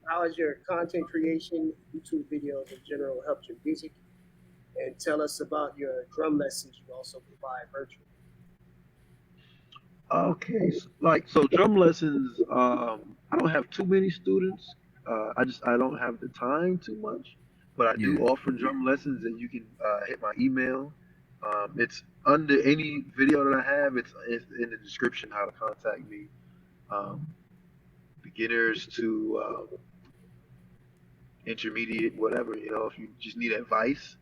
how has your content creation, YouTube videos in general, helped your music? And tell us about your drum lessons you also provide virtually. Okay, so drum lessons. I don't have too many students. I don't have the time too much, but I do Yeah. offer drum lessons, and you can hit my email. It's under any video that I have. It's in the description how to contact me. Um, Beginners to intermediate, whatever. If you just need advice,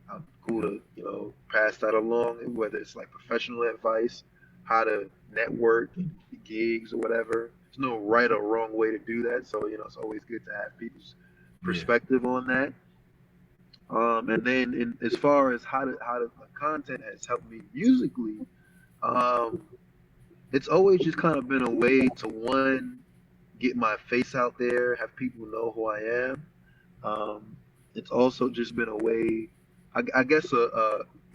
I'm cool Yep. to pass that along. Whether it's like professional advice, how to network and gigs or whatever. There's no right or wrong way to do that. So it's always good to have people's Yeah. perspective on that. And then as far as how the content has helped me musically, um, it's always just kind of been a way to one get my face out there, have people know who I am. Um, it's also just been a way, I guess,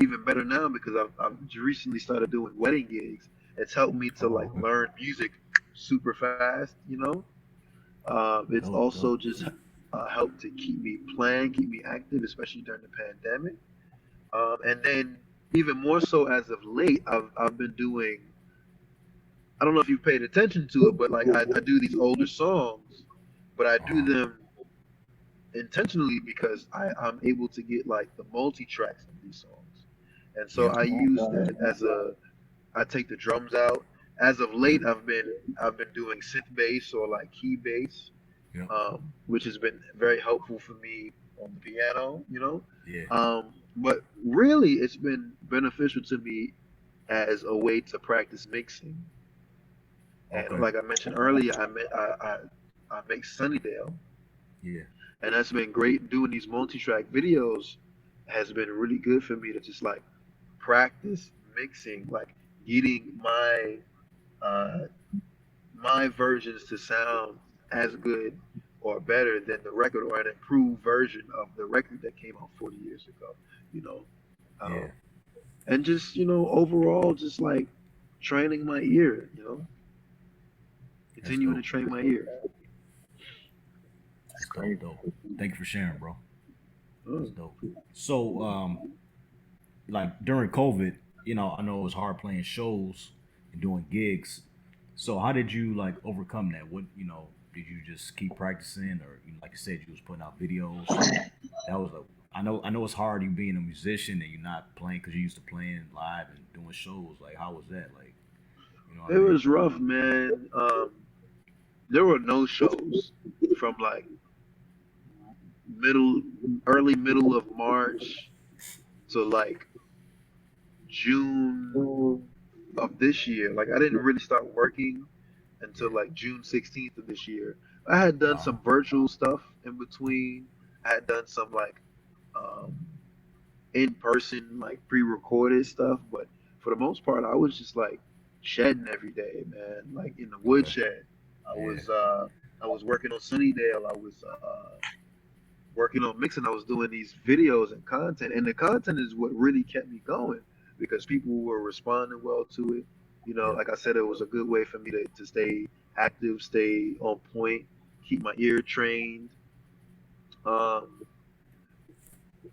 even better now because I've recently started doing wedding gigs. It's helped me to Oh, like okay. learn music super fast. It's Dope, also dope. just helped to keep me playing, keep me active, especially during the pandemic. And then even more so as of late, I've been doing. I don't know if you've paid attention to it, but like I do these older songs, but I do Uh-huh. them intentionally because I'm able to get like the multi tracks of these songs, and so Yep. I use that as a. I take the drums out. As of Yep. late, I've been doing synth bass or like key bass, Yep. which has been very helpful for me on the piano. Yeah. But really, it's been beneficial to me as a way to practice mixing. And Okay. like I mentioned earlier, I make Sunnydale, Yeah. and that's been great. Doing these multi-track videos has been really good for me to just like practice mixing, like getting uh, my versions to sound as good or better than the record or an improved version of the record that came out 40 years ago. You know, um, Yeah. and just overall, just like training my ear. That's Continuing to dope. train my ear. That's dope, dope. Thank you for sharing, bro. That's Oh. dope. So, like during COVID, I know it was hard playing shows and doing gigs. So how did you like overcome that? What did you just keep practicing, or like you said, you was putting out videos? So that was like I know it's hard you being a musician and you're not playing because you used to playing live and doing shows. Like how was that? Like you know what I It mean? was rough, man. There were no shows from like middle, early middle of March to like June of this year. Like I didn't really start working until Yeah. like June 16th of this year. I had done Uh, some virtual stuff in between. I had done some like um, in person, like pre-recorded stuff, but for the most part, I was just like shedding every day, man. Like in the okay. woodshed. I Yeah. was uh, I was working on Sunnydale. I was working on mixing. I was doing these videos and content, and the content is what really kept me going because people were responding well to it. Yep. Like I said, it was a good way for me to stay active, stay on point, keep my ear trained. Um,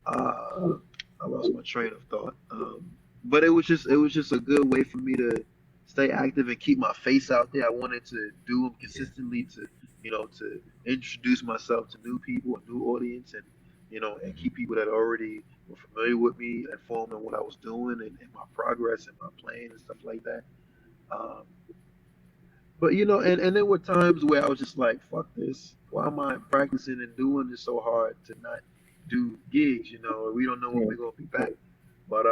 uh, I lost my train of thought. But it was just a good way for me to stay active and keep my face out there. I wanted to do them Yeah. consistently to introduce myself to new people, a new audience, and and Hmm. keep people that already were familiar with me informed on what I was doing and my progress and my playing and stuff like that. Um, but and there were times where I was just like, fuck this. Why am I practicing and doing this so hard to not do gigs? We don't know when we're gonna be back. But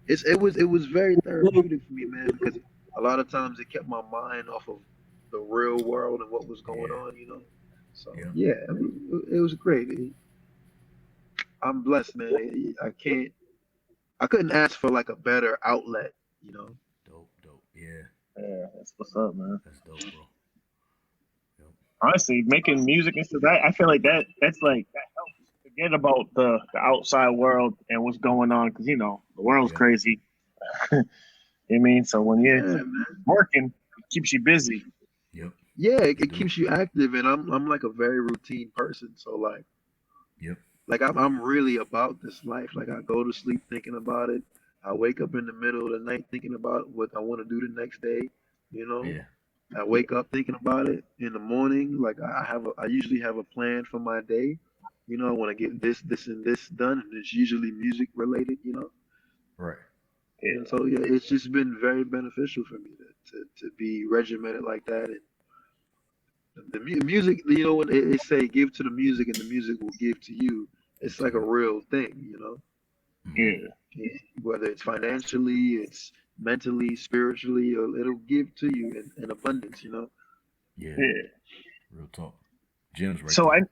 it was very therapeutic for me, man, because a lot of times it kept my mind off of the real world and what was going Yeah. on. So Yep. yeah, I mean, it was great. I'm blessed, man. I couldn't ask for like a better outlet. Dope. Dope. Yeah. Yeah, that's what's up, man. That's dope, bro. Yep. Honestly, making music and stuff, I feel like that's like that helps forget about the outside world and what's going on because the world's Yep. crazy. You know what I mean? So when you're Yeah, man. working, it keeps you busy. Yep. yeah, to it do. keeps you active, and I'm like a very routine person, so Yep. like I'm really about this life. Like I go to sleep thinking about it. I wake up in the middle of the night thinking about what I want to do the next day. You know, Yeah. I wake up thinking about it in the morning. Like I usually have a plan for my day. You know, I want to get this, and this done, and it's usually music related. You know, Right. and Yeah. so yeah, it's just been very beneficial for me to be regimented like that. And the music, you know, when they say give to the music and the music will give to you, Give it's to like a you. real thing. You know. Hmm. Yeah. Whether it's financially, it's mentally, spiritually, or it'll give to you in abundance, you know. Yeah. Yeah. Real talk. Gems right So there.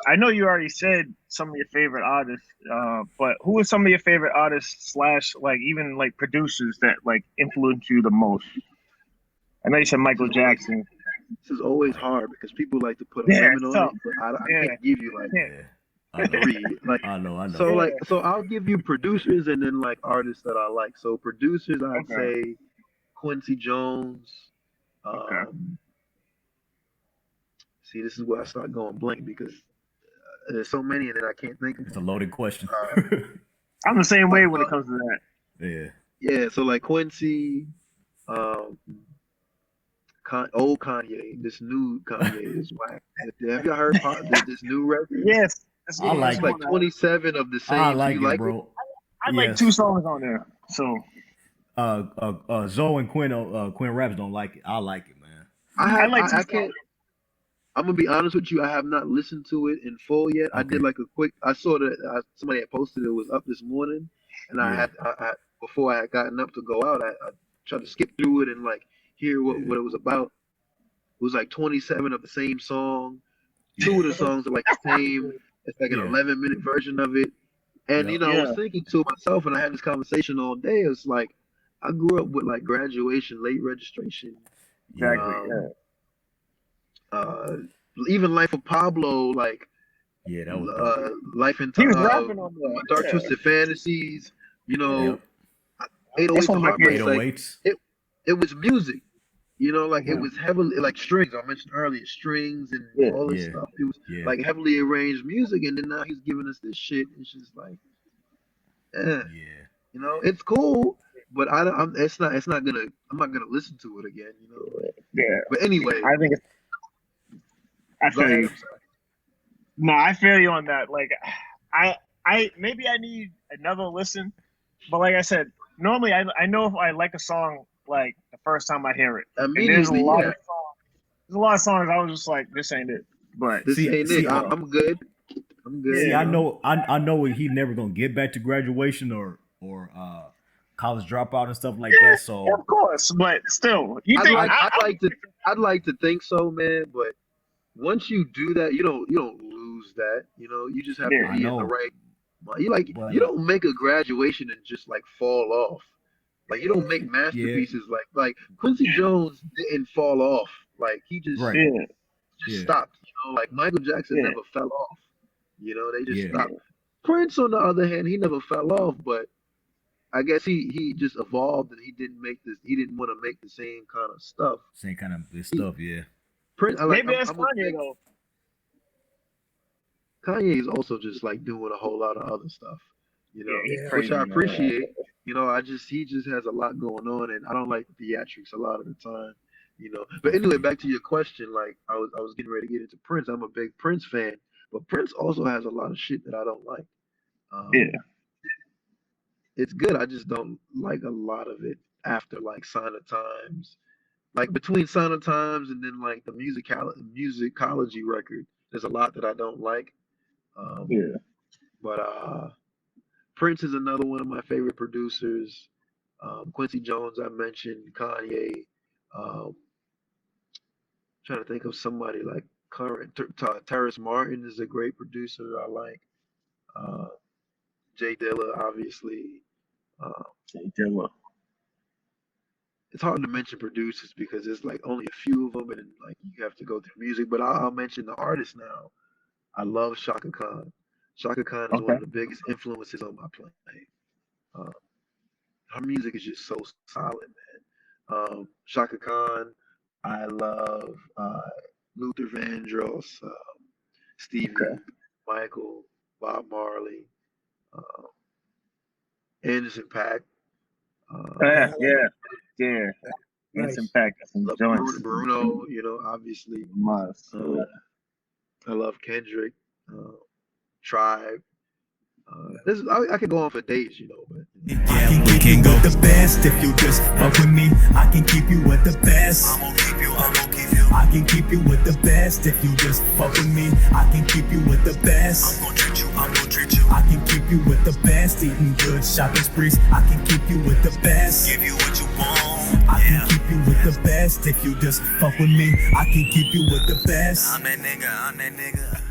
I know you already said some of your favorite artists, but who are some of your favorite artists slash like even like producers that like influence you the most? I know you said This Michael is always Jackson. this is always Right. hard because people like to put a Yeah, limit it's on it, tough. but I Yeah, can't give you like Yeah. I know. three. Like I know. I know. so like yeah. so I'll give you producers and then like artists that I like. So producers I'd Okay, say Quincy Jones. okay. Um see this is where I start going blank because there's so many and then I can't think of It's a them. loaded question. Uh, I'm the same but way when it comes to that. Yeah. yeah, so like Quincy, um, old Kanye, this new Kanye is whack. Have y'all heard this new record? Yes, that's I what It's like I'm it. like on. 27 of the I same. So like you it, like it? bro. I like two Yes. songs on there. So Zoe and Quinn Raps don't like it. I like it, man. I like two I songs. can't. I'm gonna be honest with you. I have not listened to it in full yet. I did Okay. like a quick. I saw that somebody had posted it was up this morning, and Yeah. I before I had gotten up to go out, I tried to skip through it and like hear Yeah. what it was about. It was like 27 of the same song. Two of the songs are like the same. It's like an Yeah. 11-minute version of it. And you Yep. know, I was Yeah, thinking to myself, and I had this conversation all day. It's like I grew up with like graduation, late registration, Yeah. exactly. um, Yeah, uh, even Life of Pablo, like Yeah. That was dope. Life in he was rapping on Dark there. Yeah, Twisted Fantasies. You yeah. know, Yep. 808s That's and one of my Heartbreaks. favorite. Like 808s. it, it was music. You know, like it Mhm. was heavily like strings. I mentioned earlier, strings and Yeah, all this Yeah. stuff. It was Yeah. like heavily arranged music, and then now he's giving us this shit. It's just like, eh, Yeah. you know, it's cool, but I don't. It's not. It's not gonna. I'm not gonna listen to it again. You know. yeah. But anyway, I think it's. I go feel ahead. you. I'm sorry. No, I feel you on that. Like, I, maybe I need another listen, but like I said, normally I know if I like a song like the first time I hear it, and Immediately, yeah. there's a lot of songs I was just like, this ain't it. But This See. ain't it. See. I. I'm good. I'm good. See. You I yeah, know. know. I know he never gonna get back to graduation or college dropout and stuff like that. yeah, So of course, but still, you I'd think like. I'd I like to. I'd like to think so, man. But once you do that, you don't lose that. You know, you just have to yeah, I be in the know, right. You like you but don't make a graduation and just like fall off. Like you don't make yeah. masterpieces like Quincy Jones didn't fall off. Like he Right. yeah, just Yeah. stopped. You know, like Michael Jackson yeah, never fell off. You know, they just Yeah. stopped. Prince, on the other hand, he never fell off, but I guess he just evolved and he didn't make this. He didn't want to make the same kind of stuff. Same kind of this He, stuff. Yeah. Prince, maybe that's I'm a Kanye big though. Kanye is also just like doing a whole lot of other stuff, you Yeah, know, he's Yeah. which I crazy, man. appreciate. You know, he just has a lot going on, and I don't like theatrics a lot of the time, you know. I But feel anyway, you. back to your question, like I was getting ready to get into Prince. I'm a big Prince fan, but Prince also has a lot of shit that I don't like. Yeah, Um, it's good. I just don't like a lot of it after like Sign of Times, like between Sign of Times and then like the musicology record. There's a lot that I don't like. Um, yeah. but Prince is another one of my favorite producers. Quincy Jones, I mentioned Kanye. Trying to think of somebody like current. Terrace Martin is a great producer that I like. Uh, Jay Dilla, obviously. Uh, Jay Dilla. it's hard to mention producers because there's like only a few of them, and like you have to go through music. But I'll mention the artist now. I love Shaka Khan. Shaka Khan is one Okay. of the biggest influences on my playing. Uh, her music is just so solid, man. Shaka Khan, I love Luther Vandross, Stevie, Okay. Michael, Bob Marley, uh, Anderson .Paak. Yeah, I like yeah, yeah. It's nice. impact. That's some Love joints. Bruno, obviously. Must. Um, I love Kendrick, Tribe. I could go on for days, but Yeah, we can go the best if you just fuck with me. I can keep you with the best. I can keep you with the best if you just fuck with me. I can keep you with the best. I'm gonna treat you. I can keep you with the best. Eating good, shopping sprees. I can keep you with the best. Give you what you want. I can keep you with the best if you just fuck with me. I can keep you with the best. I'm that nigga.